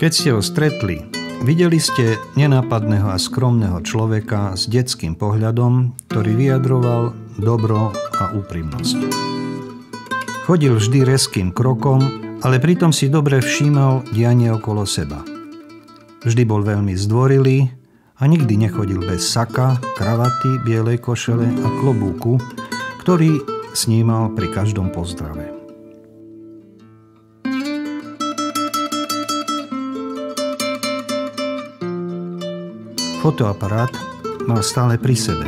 Keď ste ho stretli, videli ste nenápadného a skromného človeka s detským pohľadom, ktorý vyjadroval dobro a úprimnosť. Chodil vždy rezkým krokom, ale pritom si dobre všímal dianie okolo seba. Vždy bol veľmi zdvorilý a nikdy nechodil bez saka, kravaty, bielej košele a klobúku, ktorý snímal pri každom pozdrave. Fotoaparát mal stále pri sebe.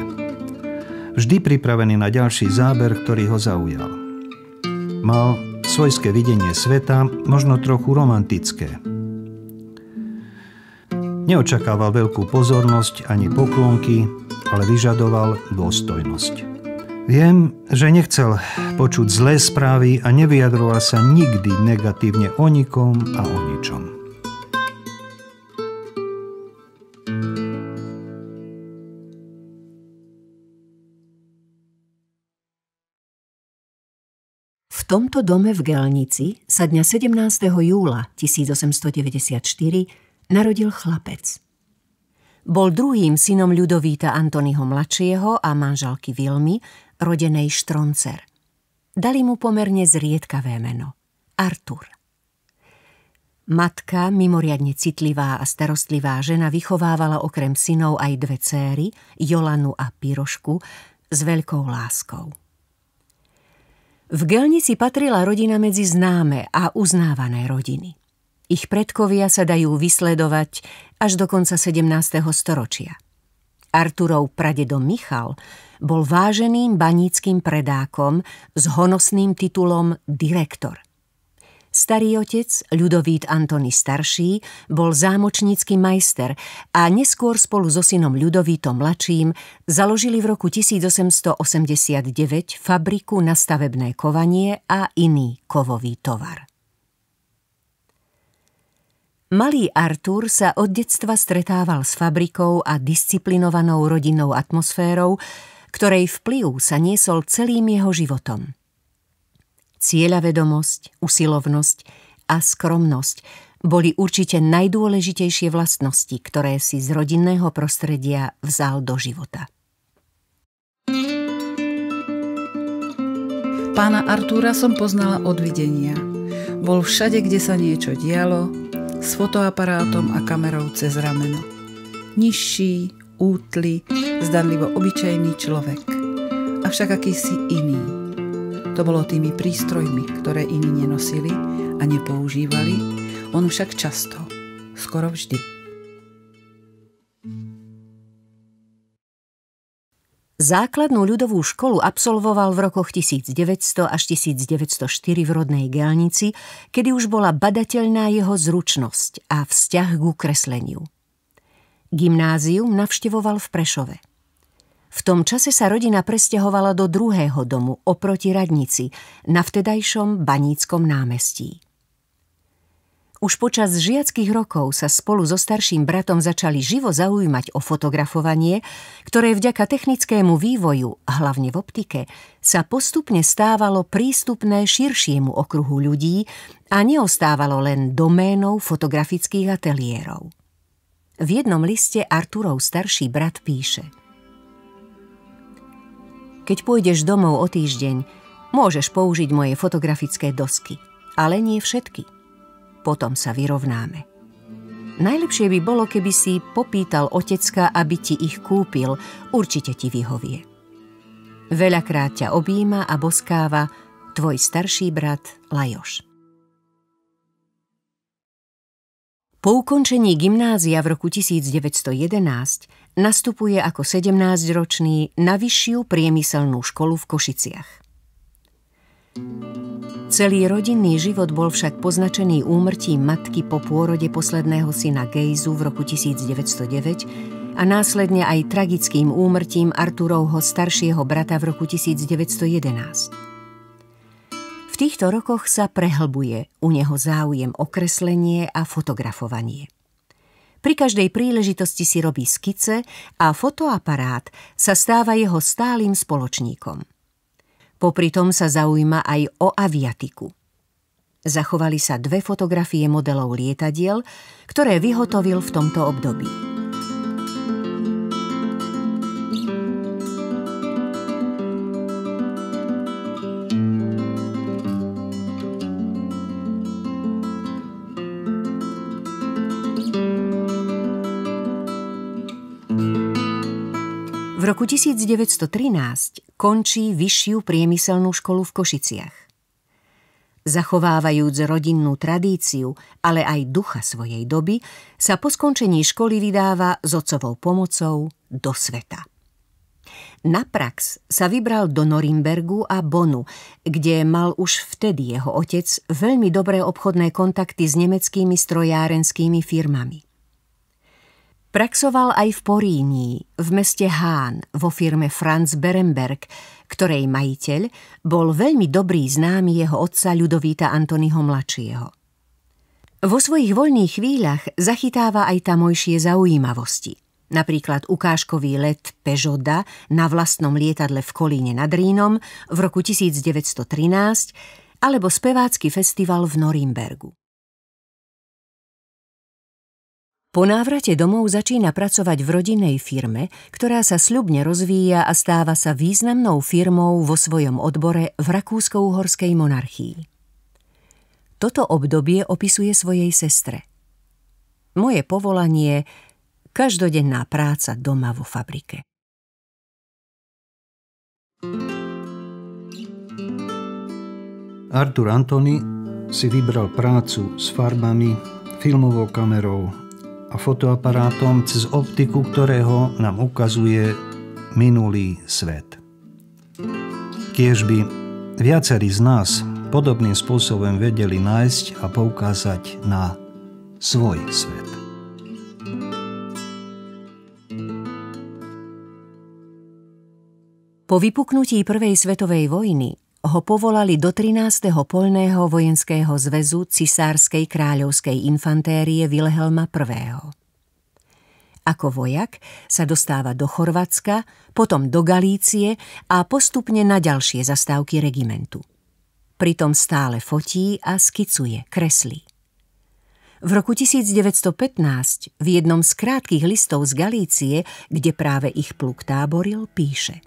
Vždy pripravený na ďalší záber, ktorý ho zaujal. Mal svojské videnie sveta, možno trochu romantické. Neočakával veľkú pozornosť ani poklonky, ale vyžadoval dôstojnosť. Viem, že nechcel počuť zlé správy a nevyjadroval sa nikdy negatívne o nikom a o ničom. V tomto dome v Gelnici sa dňa 17. júla 1894 narodil chlapec. Bol druhým synom Ľudovíta Antonyho mladšieho a manželky Vilmy, rodenej Štroncer. Dali mu pomerne zriedkavé meno – Artur. Matka, mimoriadne citlivá a starostlivá žena, vychovávala okrem synov aj dve céry, Jolanu a Pirošku, s veľkou láskou. V Gelnici patrila rodina medzi známe a uznávané rodiny. Ich predkovia sa dajú vysledovať až do konca 17. storočia. Arturov pradedo Michal bol váženým baníckym predákom s honosným titulom direktor. Starý otec, Ľudovít Antony starší, bol zámočnícky majster a neskôr spolu so synom Ľudovítom mladším založili v roku 1889 fabriku na stavebné kovanie a iný kovový tovar. Malý Artur sa od detstva stretával s fabrikou a disciplinovanou rodinnou atmosférou, ktorej vplyv sa niesol celým jeho životom. Cieľavedomosť, usilovnosť a skromnosť boli určite najdôležitejšie vlastnosti, ktoré si z rodinného prostredia vzal do života. Pána Artúra som poznala od videnia. Bol všade, kde sa niečo dialo, s fotoaparátom a kamerou cez rameno. Nižší, útly, zdanlivo obyčajný človek. Avšak akýsi iný. To bolo tými prístrojmi, ktoré iní nenosili a nepoužívali, on však často, skoro vždy. Základnú ľudovú školu absolvoval v rokoch 1900 až 1904 v rodnej Gelnici, kedy už bola badateľná jeho zručnosť a vzťah ku kresleniu. Gymnázium navštevoval v Prešove. V tom čase sa rodina presťahovala do druhého domu oproti radnici na vtedajšom Baníckom námestí. Už počas žiackych rokov sa spolu so starším bratom začali živo zaujímať o fotografovanie, ktoré vďaka technickému vývoju, hlavne v optike, sa postupne stávalo prístupné širšiemu okruhu ľudí a neostávalo len doménou fotografických ateliérov. V jednom liste Arturov starší brat píše: Keď pôjdeš domov o týždeň, môžeš použiť moje fotografické dosky, ale nie všetky. Potom sa vyrovnáme. Najlepšie by bolo, keby si popýtal otecka, aby ti ich kúpil, určite ti vyhovie. Veľakrát ťa objíma a boskáva tvoj starší brat Lajoš. Po ukončení gymnázia v roku 1911 nastupuje ako 17-ročný na vyššiu priemyselnú školu v Košiciach. Celý rodinný život bol však poznačený úmrtím matky po pôrode posledného syna Gejzu v roku 1909 a následne aj tragickým úmrtím Arturovho staršieho brata v roku 1911. V týchto rokoch sa prehlbuje u neho záujem o kreslenie a fotografovanie. Pri každej príležitosti si robí skice a fotoaparát sa stáva jeho stálym spoločníkom. Popri tom sa zaujíma aj o aviatiku. Zachovali sa 2 fotografie modelov lietadiel, ktoré vyhotovil v tomto období. V roku 1913 končí vyššiu priemyselnú školu v Košiciach. Zachovávajúc rodinnú tradíciu, ale aj ducha svojej doby, sa po skončení školy vydáva s otcovou pomocou do sveta. Na prax sa vybral do Norimbergu a Bonnu, kde mal už vtedy jeho otec veľmi dobré obchodné kontakty s nemeckými strojárenskými firmami. Praxoval aj v Porínii, v meste Hahn, vo firme Franz Berenberg, ktorej majiteľ bol veľmi dobrý známy jeho otca Ľudovíta Antonyho mladšieho. Vo svojich voľných chvíľach zachytáva aj tamojšie zaujímavosti, napríklad ukážkový let Peugeota na vlastnom lietadle v Kolíne nad Rínom v roku 1913 alebo spevácky festival v Norimbergu. Po návrate domov začína pracovať v rodinnej firme, ktorá sa sľubne rozvíja a stáva sa významnou firmou vo svojom odbore v Rakúsko-Uhorskej monarchii. Toto obdobie opisuje svojej sestre. Moje povolanie, každodenná práca doma vo fabrike. Arthur Antony si vybral prácu s farbami, filmovou kamerou a fotoaparátom cez optiku, ktorého nám ukazuje minulý svet. Kiež by viacerí z nás podobným spôsobom vedeli nájsť a poukázať na svoj svet. Po vypuknutí Prvej svetovej vojny ho povolali do 13. poľného vojenského zväzu Cisárskej kráľovskej infantérie Wilhelma I. Ako vojak sa dostáva do Chorvátska, potom do Galície a postupne na ďalšie zastávky regimentu. Pritom stále fotí a skicuje, kreslí. V roku 1915 v jednom z krátkych listov z Galície, kde práve ich pluk táboril, píše: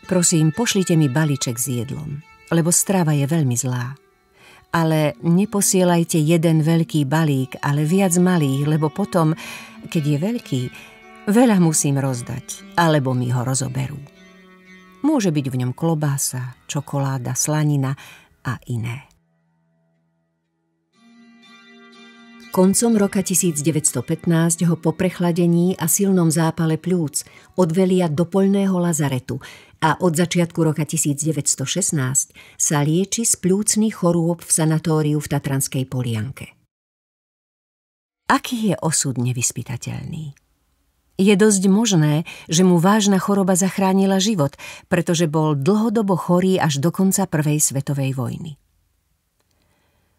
Prosím, pošlite mi balíček s jedlom, lebo strava je veľmi zlá. Ale neposielajte jeden veľký balík, ale viac malých, lebo potom, keď je veľký, veľa musím rozdať, alebo mi ho rozoberú. Môže byť v ňom klobása, čokoláda, slanina a iné. Koncom roka 1915 ho po prechladení a silnom zápale pľúc odvelia do poľného lazaretu a od začiatku roka 1916 sa lieči z pľúcnych chorôb v sanatóriu v Tatranskej Polianke. Aký je osud nevyspytateľný? Je dosť možné, že mu vážna choroba zachránila život, pretože bol dlhodobo chorý až do konca Prvej svetovej vojny.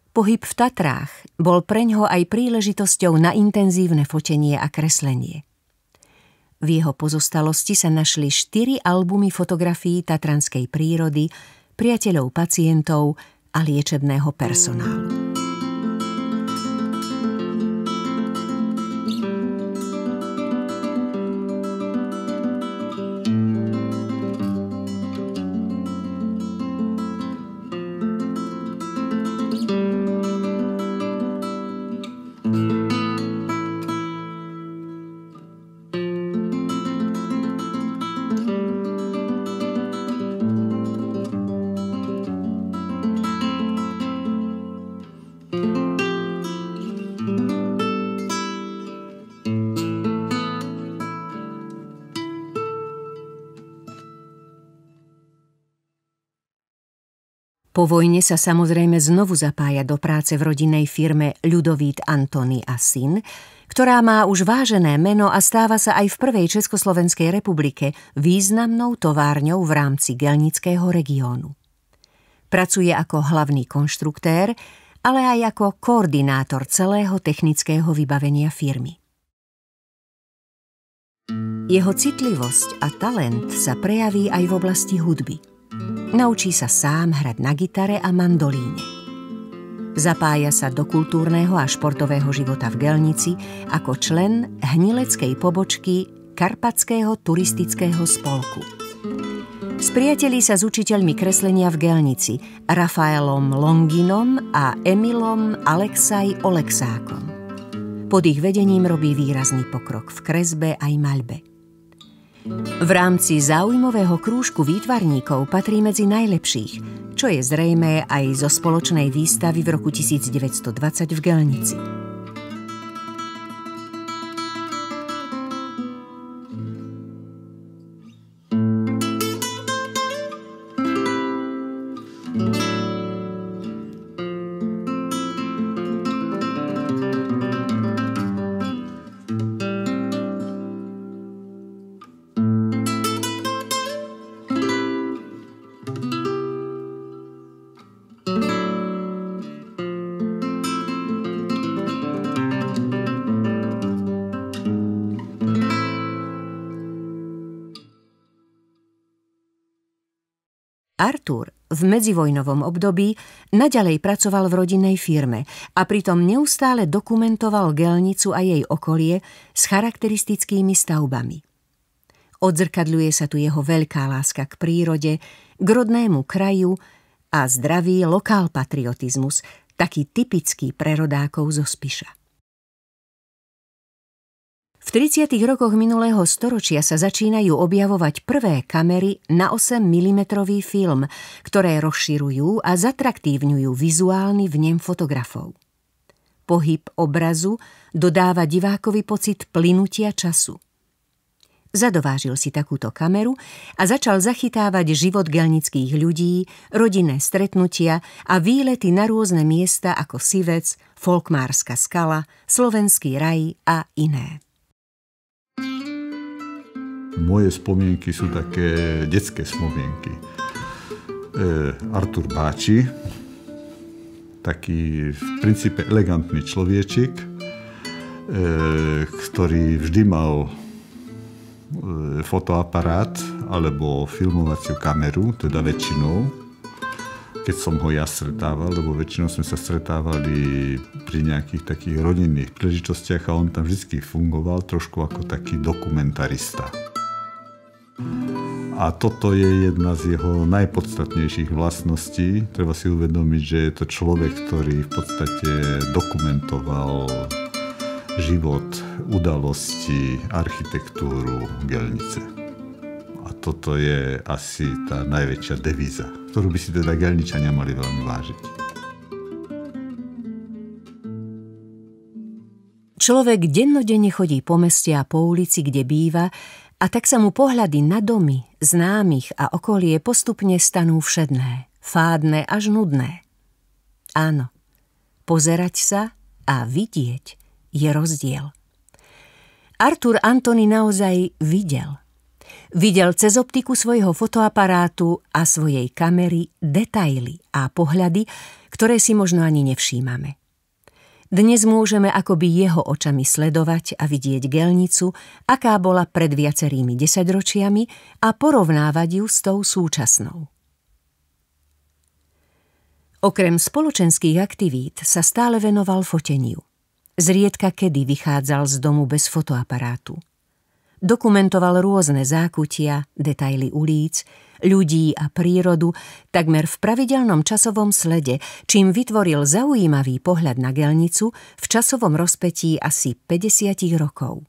Pohyb v Tatrách bol preňho aj príležitosťou na intenzívne fotenie a kreslenie. V jeho pozostalosti sa našli 4 albumy fotografií tatranskej prírody, priateľov pacientov a liečebného personálu. Po vojne sa samozrejme znovu zapája do práce v rodinnej firme Ľudovít Antony a syn, ktorá má už vážené meno a stáva sa aj v prvej Československej republike významnou továrňou v rámci Gelnického regiónu. Pracuje ako hlavný konštruktér, ale aj ako koordinátor celého technického vybavenia firmy. Jeho citlivosť a talent sa prejaví aj v oblasti hudby. Naučí sa sám hrať na gitare a mandolíne. Zapája sa do kultúrneho a športového života v Gelnici ako člen hnileckej pobočky Karpatského turistického spolku. Spriatelí sa s učiteľmi kreslenia v Gelnici, Rafaelom Longinom a Emilom Alexaj Oleksákom. Pod ich vedením robí výrazný pokrok v kresbe aj maľbe. V rámci záujmového krúžku výtvarníkov patrí medzi najlepších, čo je zrejmé aj zo spoločnej výstavy v roku 1920 v Gelnici. Artur v medzivojnovom období naďalej pracoval v rodinnej firme a pritom neustále dokumentoval Gelnicu a jej okolie s charakteristickými stavbami. Odzrkadľuje sa tu jeho veľká láska k prírode, k rodnému kraju a zdravý lokálpatriotizmus, taký typický pre rodákov zo Spiša. V 30. rokoch minulého storočia sa začínajú objavovať prvé kamery na 8 mm film, ktoré rozširujú a zatraktívňujú vizuálny vnem fotografov. Pohyb obrazu dodáva divákovi pocit plynutia času. Zadovážil si takúto kameru a začal zachytávať život gelnických ľudí, rodinné stretnutia a výlety na rôzne miesta ako Sivec, Folkmárska skala, Slovenský raj a iné. Moje spomienky sú také detské spomienky. Artur Báči, taký v princípe elegantný človečik, ktorý vždy mal fotoaparát alebo filmovaciu kameru, teda väčšinou, keď som ho ja stretával, lebo väčšinou sme sa stretávali pri nejakých takých rodinných príležitostiach a on tam vždy fungoval trošku ako taký dokumentarista. A toto je jedna z jeho najpodstatnejších vlastností. Treba si uvedomiť, že je to človek, ktorý v podstate dokumentoval život, udalosti, architektúru Gelnice. A toto je asi tá najväčšia devíza, ktorú by si teda Gelničania mali veľmi vážiť. Človek dennodenne chodí po meste a po ulici, kde býva, a tak sa mu pohľady na domy, známych a okolie postupne stanú všedné, fádne až nudné. Áno, pozerať sa a vidieť je rozdiel. Artur Antony naozaj videl. Videl cez optiku svojho fotoaparátu a svojej kamery detaily a pohľady, ktoré si možno ani nevšímame. Dnes môžeme akoby jeho očami sledovať a vidieť Gelnicu, aká bola pred viacerými desaťročiami, a porovnávať ju s tou súčasnou. Okrem spoločenských aktivít sa stále venoval foteniu. Zriedka kedy vychádzal z domu bez fotoaparátu. Dokumentoval rôzne zákutia, detaily ulic, ľudí a prírodu takmer v pravidelnom časovom slede, čím vytvoril zaujímavý pohľad na Gelnicu v časovom rozpätí asi 50 rokov.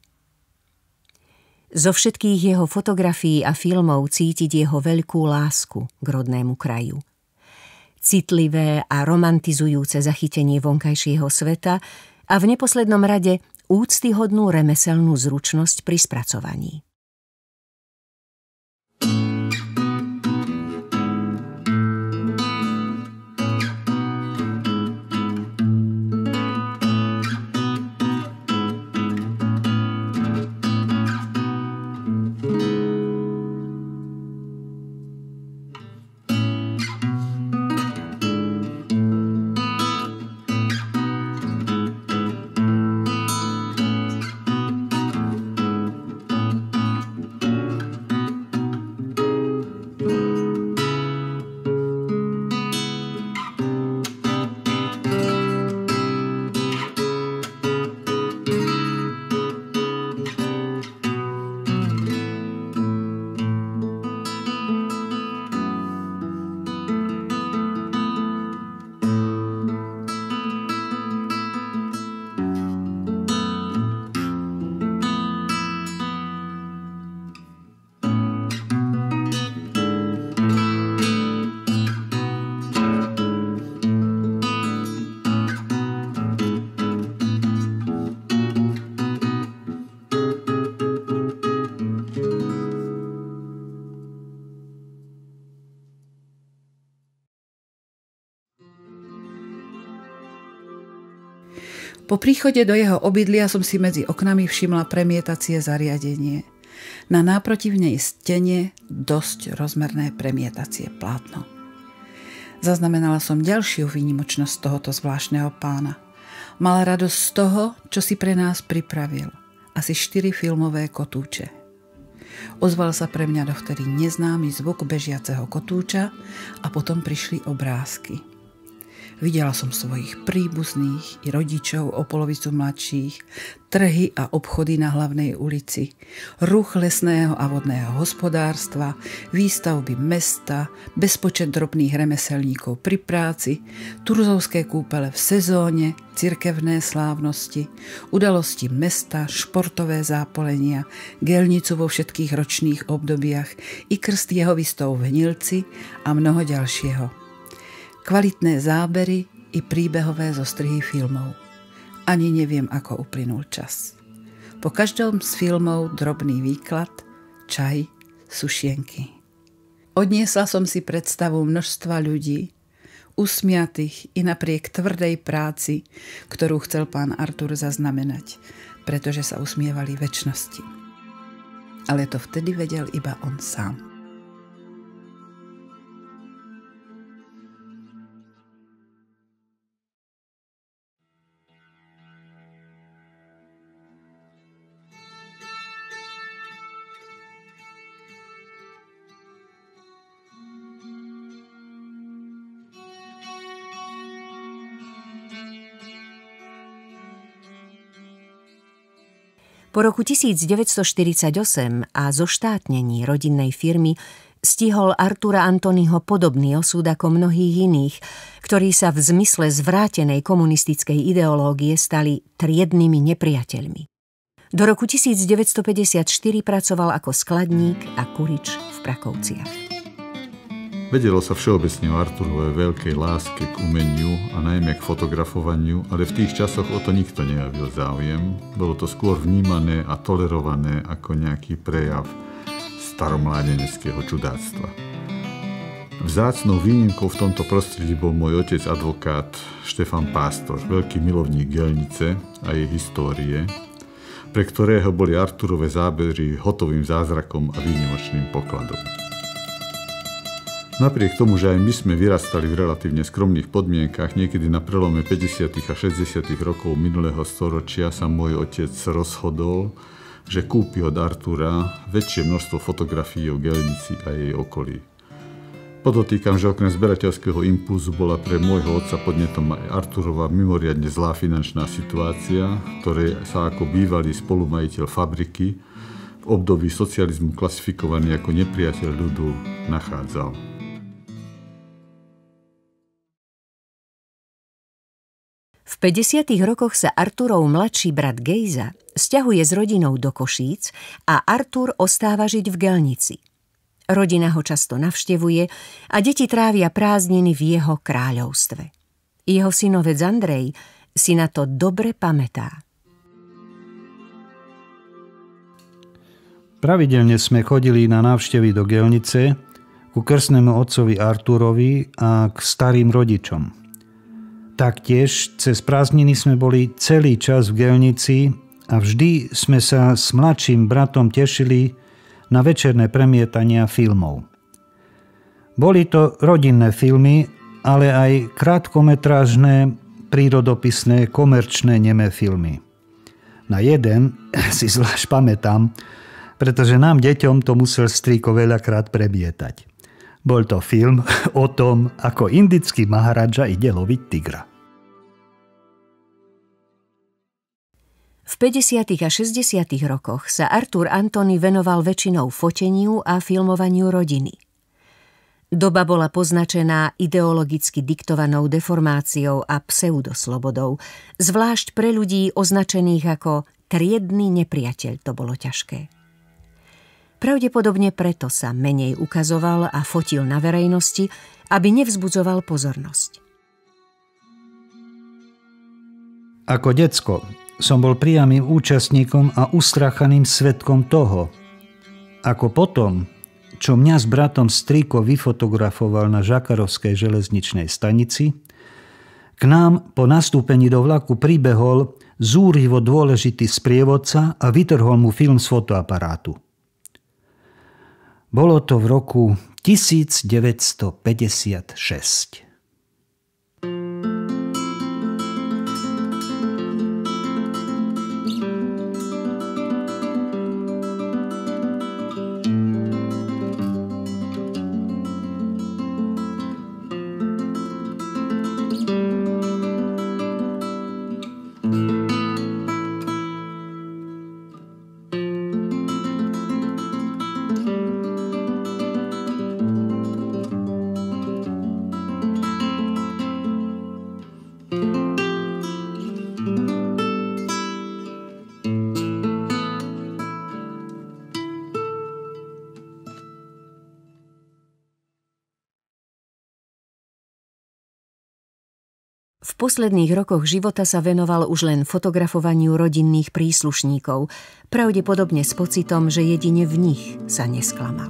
Zo všetkých jeho fotografií a filmov cítiť jeho veľkú lásku k rodnému kraju. Citlivé a romantizujúce zachytenie vonkajšieho sveta a v neposlednom rade úctyhodnú remeselnú zručnosť pri spracovaní. Po príchode do jeho obydlia som si medzi oknami všimla premietacie zariadenie. Na náprotivnej stene dosť rozmerné premietacie plátno. Zaznamenala som ďalšiu výnimočnosť tohoto zvláštneho pána. Mala radosť z toho, čo si pre nás pripravil. Asi 4 filmové kotúče. Ozval sa pre mňa dovtedy neznámy zvuk bežiaceho kotúča a potom prišli obrázky. Videla som svojich príbuzných i rodičov o polovicu mladších, trhy a obchody na hlavnej ulici, ruch lesného a vodného hospodárstva, výstavby mesta, bezpočet drobných remeselníkov pri práci, turzovské kúpele v sezóne, cirkevné slávnosti, udalosti mesta, športové zápolenia, gelnicu vo všetkých ročných obdobiach i krst jehovistov v Hnilci a mnoho ďalšieho. Kvalitné zábery i príbehové zostrihy filmov. Ani neviem, ako uplynul čas. Po každom z filmov drobný výklad, čaj, sušienky. Odniesla som si predstavu množstva ľudí, usmiatých i napriek tvrdej práci, ktorú chcel pán Artur zaznamenať, pretože sa usmievali večnosti. Ale to vtedy vedel iba on sám. Po roku 1948 a zoštátnení rodinnej firmy stihol Artura Antonyho podobný osud ako mnohých iných, ktorí sa v zmysle zvrátenej komunistickej ideológie stali triednymi nepriateľmi. Do roku 1954 pracoval ako skladník a kurič v Prakovciach. Vedelo sa všeobecne o Arturovej veľkej láske k umeniu a najmä k fotografovaniu, ale v tých časoch o to nikto nejavil záujem. Bolo to skôr vnímané a tolerované ako nejaký prejav staromládeneckého čudáctva. Vzácnou výnimkou v tomto prostredí bol môj otec advokát Štefan Pástor, veľký milovník gelnice a jej histórie, pre ktorého boli Arturové zábery hotovým zázrakom a výnimočným pokladom. Napriek tomu, že aj my sme vyrastali v relatívne skromných podmienkach, niekedy na prelome 50. a 60. rokov minulého storočia sa môj otec rozhodol, že kúpi od Artura väčšie množstvo fotografií o gelnici a jej okolí. Podotýkam, že okrem zberateľského impulzu bola pre môjho otca podnetom aj Arturova mimoriadne zlá finančná situácia, ktorej sa ako bývalý spolumajiteľ fabriky v období socializmu klasifikovaný ako nepriateľ ľudu nachádzal. V 50. rokoch sa Arturov mladší brat Gejza sťahuje s rodinou do Košíc a Artur ostáva žiť v Gelnici. Rodina ho často navštevuje a deti trávia prázdniny v jeho kráľovstve. Jeho synovec Andrej si na to dobre pamätá. Pravidelne sme chodili na návštevy do Gelnice ku krstnému otcovi Arturovi a k starým rodičom. Taktiež cez prázdniny sme boli celý čas v Gelnici a vždy sme sa s mladším bratom tešili na večerné premietania filmov. Boli to rodinné filmy, ale aj krátkometrážne, prírodopisné, komerčné nemé filmy. Na jeden si zvlášť pamätám, pretože nám deťom to musel strýko veľakrát premietať. Bol to film o tom, ako indický maharadža ide loviť tigra. V 50. a 60. rokoch sa Artur Antony venoval väčšinou foteniu a filmovaniu rodiny. Doba bola poznačená ideologicky diktovanou deformáciou a pseudoslobodou, zvlášť pre ľudí označených ako triedny nepriateľ to bolo ťažké. Pravdepodobne preto sa menej ukazoval a fotil na verejnosti, aby nevzbudzoval pozornosť. Ako decko som bol priamym účastníkom a ustrachaným svedkom toho, ako potom, čo mňa s bratom strýko vyfotografoval na Žakarovskej železničnej stanici, K nám po nastúpení do vlaku pribehol zúrivo dôležitý sprievodca a vytrhol mu film z fotoaparátu. Bolo to v roku 1956. V posledných rokoch života sa venoval už len fotografovaniu rodinných príslušníkov, pravdepodobne s pocitom, že jedine v nich sa nesklamal.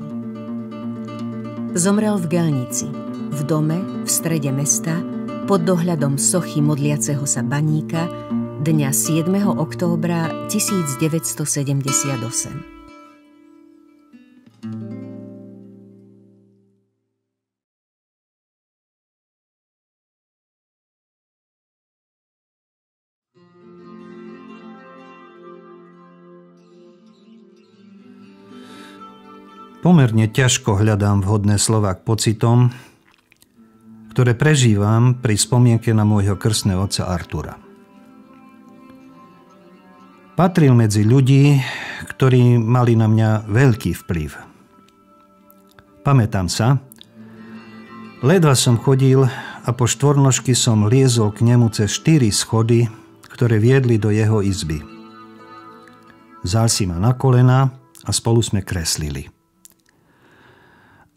Zomrel v Gelnici, v dome v strede mesta, pod dohľadom sochy modliaceho sa baníka dňa 7. októbra 1978. Pomerne ťažko hľadám vhodné slová k pocitom, ktoré prežívam pri spomienke na môjho krstného otca Artura. Patril medzi ľudí, ktorí mali na mňa veľký vplyv. Pamätám sa, ledva som chodil a po štvornožky som liezol k nemu cez 4 schody, ktoré viedli do jeho izby. Vzal si ma na kolena a spolu sme kreslili.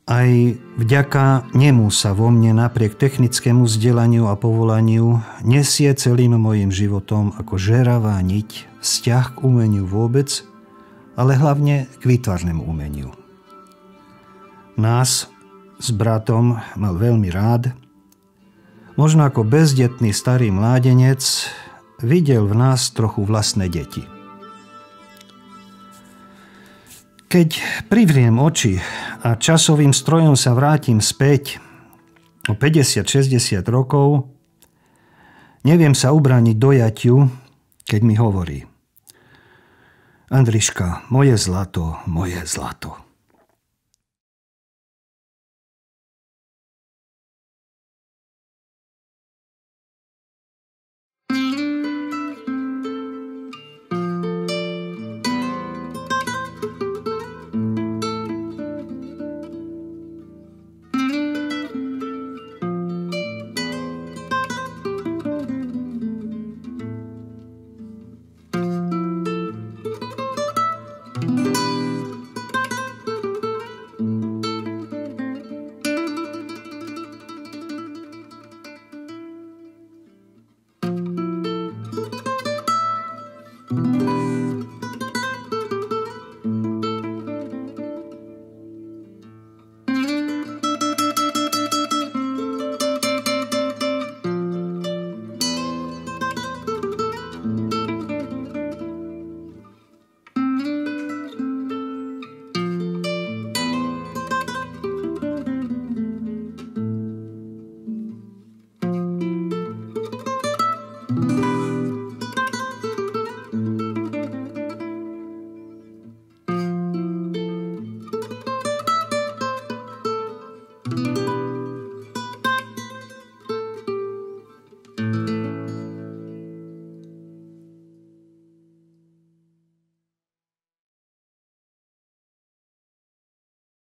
Aj vďaka nemu sa vo mne napriek technickému vzdelaniu a povolaniu nesie celým mojim životom ako žeravá niť vzťah k umeniu vôbec, ale hlavne k výtvarnému umeniu. Nás s bratom mal veľmi rád. Možno ako bezdetný starý mládenec videl v nás trochu vlastné deti. Keď privriem oči a časovým strojom sa vrátim späť o 50-60 rokov, neviem sa ubrániť dojatiu, keď mi hovorí: Andriška, moje zlato, moje zlato.